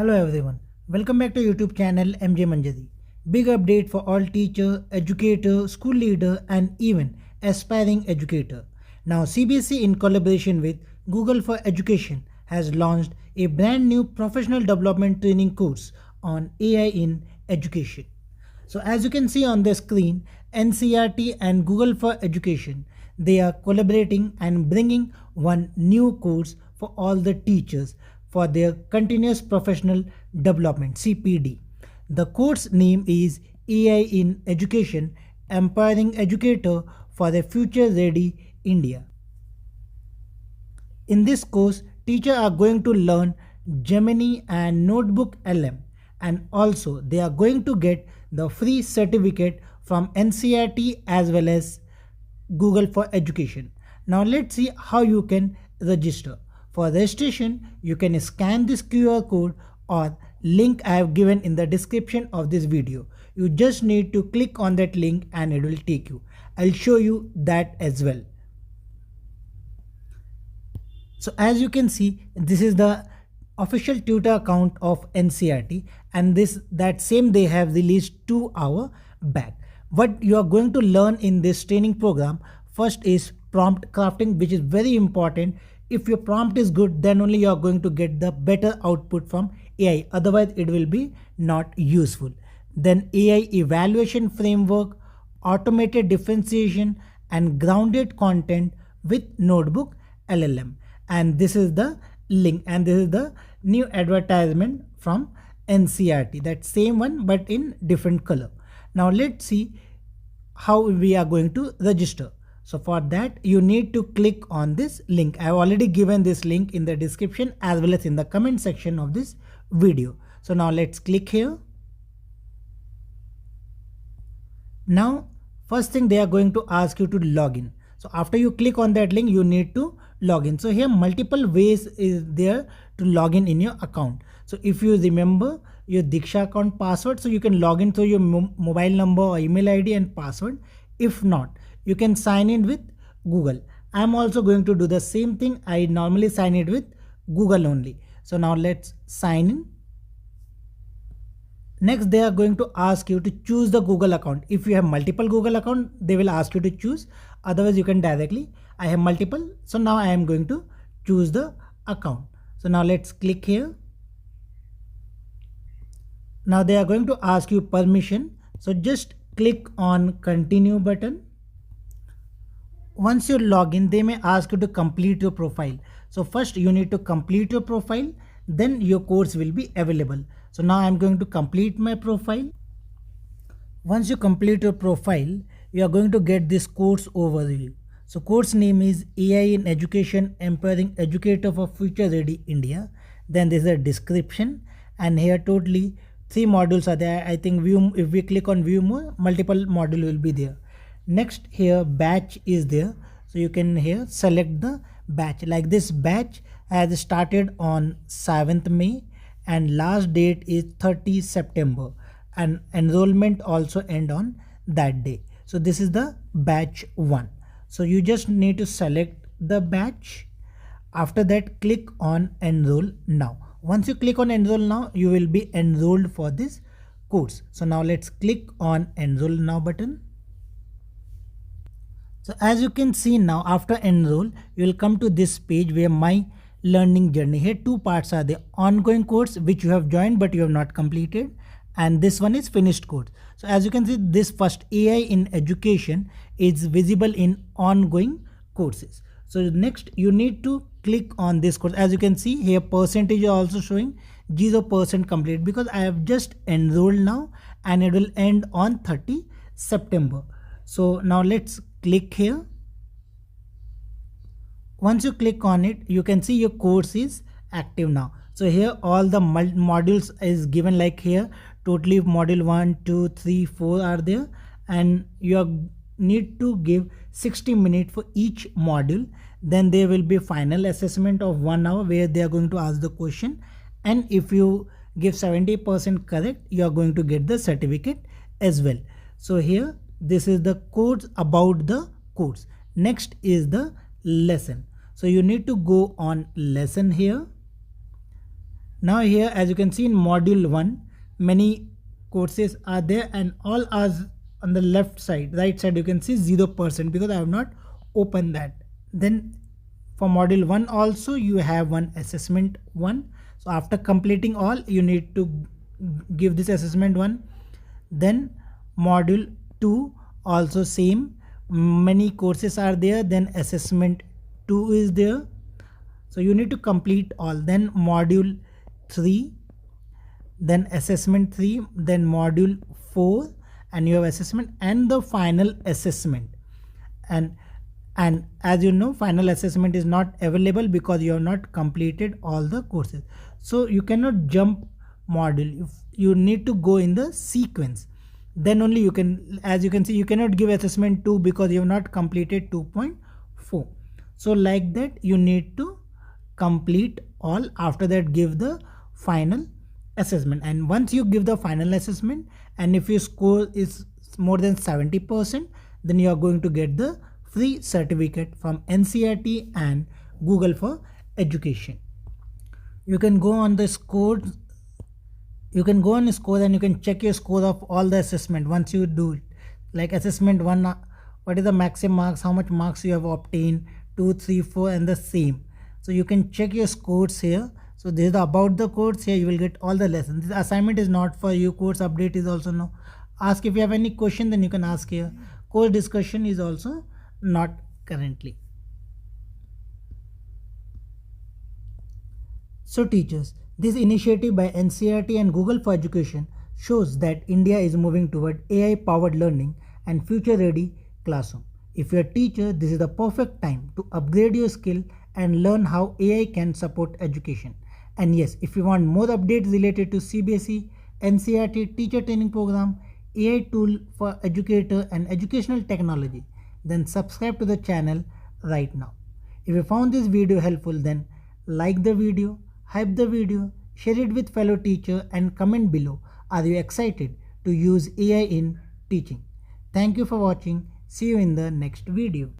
Hello everyone, welcome back to YouTube channel MJ Manjari. Big update for all teacher, educator, school leader and even aspiring educator. Now CBSE in collaboration with Google for Education has launched a brand new professional development training course on AI in education. So as you can see on the screen, NCERT and Google for Education, they are collaborating and bringing one new course for all the teachers for their continuous professional development CPD. The course name is AI in Education, Empowering Educator for a Future Ready India. In this course, teachers are going to learn Gemini and NotebookLM, and also they are going to get the free certificate from NCERT as well as Google for Education. Now let's see how you can register. For registration, you can scan this QR code or link I have given in the description of this video. You just need to click on that link and it will take you. I'll show you that as well. So as you can see, this is the official Twitter account of NCERT, and that same they have released 2 hours back. What you are going to learn in this training program, first is prompt crafting, which is very important. If your prompt is good, then only you are going to get the better output from AI. Otherwise, it will be not useful. Then AI evaluation framework, automated differentiation, and grounded content with Notebook LLM. And this is the link, and this is the new advertisement from NCERT. That same one, but in different color. Now let's see how we are going to register. So for that, you need to click on this link. I have already given this link in the description as well as in the comment section of this video. So now let's click here. Now, first thing they are going to ask you to log in. So after you click on that link, you need to log in. So here multiple ways is there to log in your account. So if you remember your Diksha account password, so you can log in through your mobile number or email ID and password. If not, you can sign in with Google. I'm also going to do the same thing. I normally sign it with Google only. So now let's sign in. Next, they are going to ask you to choose the Google account. If you have multiple Google account, they will ask you to choose. Otherwise, you can directly. I have multiple. So now I am going to choose the account. So now let's click here. Now they are going to ask you permission. So just click on continue button. Once you log in, they may ask you to complete your profile. So first you need to complete your profile, then your course will be available. So now I'm going to complete my profile. Once you complete your profile, you are going to get this course overview. So course name is AI in Education, Empowering Educator for Future Ready India. Then there's a description, and here totally 3 modules are there. I think view, if we click on view more, multiple module will be there. Next, here batch is there, so you can here select the batch. Like this batch has started on 7th May and last date is 30 September, and enrollment also end on that day. So this is the batch 1. So you just need to select the batch. After that, click on enroll now. Once you click on enroll now, you will be enrolled for this course. So now let's click on enroll now button. So as you can see now, after enroll, you will come to this page where my learning journey. Here 2 parts are the ongoing course which you have joined but you have not completed, and this one is finished course. So as you can see, this first AI in Education is visible in ongoing courses. So next you need to click on this course. As you can see here, percentage is also showing 0% complete because I have just enrolled now and it will end on 30 September. So now let's click here. Once you click on it, you can see your course is active now. So here all the modules is given, like here totally module 1, 2, 3, 4 are there, and you need to give 60 minutes for each module. Then there will be final assessment of 1 hour where they are going to ask the question, and if you give 70% correct, you are going to get the certificate as well. So here this is the course about the course. Next is the lesson. So you need to go on lesson here. Now here, as you can see in module 1, many courses are there and all are on the left side. Right side you can see 0% because I have not opened that. Then for module 1 also you have one assessment 1. So after completing all, you need to give this assessment 1. Then module 2 also same, many courses are there, then assessment 2 is there. So you need to complete all. Then module 3, then assessment 3, then module 4, and you have assessment and the final assessment. And as you know, final assessment is not available because you have not completed all the courses. So you cannot jump module. You need to go in the sequence. Then only you can, as you can see, you cannot give assessment 2 because you have not completed 2.4. So like that you need to complete all. After that give the final assessment, and once you give the final assessment and if your score is more than 70%, then you are going to get the free certificate from NCERT and Google for Education. You can go on the scores, you can go on score and you can check your score of all the assessment once you do it. Like assessment 1, what is the maximum marks, how much marks you have obtained, 2, 3, 4, and the same. So you can check your scores here. So this is about the course. Here you will get all the lessons. This assignment is not for you. Course update is also no. Ask if you have any question, then you can ask here. Course discussion is also not currently. So teachers, this initiative by NCERT and Google for Education shows that India is moving toward AI powered learning and future ready classroom. If you're a teacher, this is the perfect time to upgrade your skill and learn how AI can support education. And yes, if you want more updates related to CBSE, NCERT teacher training program, AI tool for educator and educational technology, then subscribe to the channel right now. If you found this video helpful, then like the video, hype the video, share it with fellow teacher and comment below. Are you excited to use AI in teaching? Thank you for watching. See you in the next video.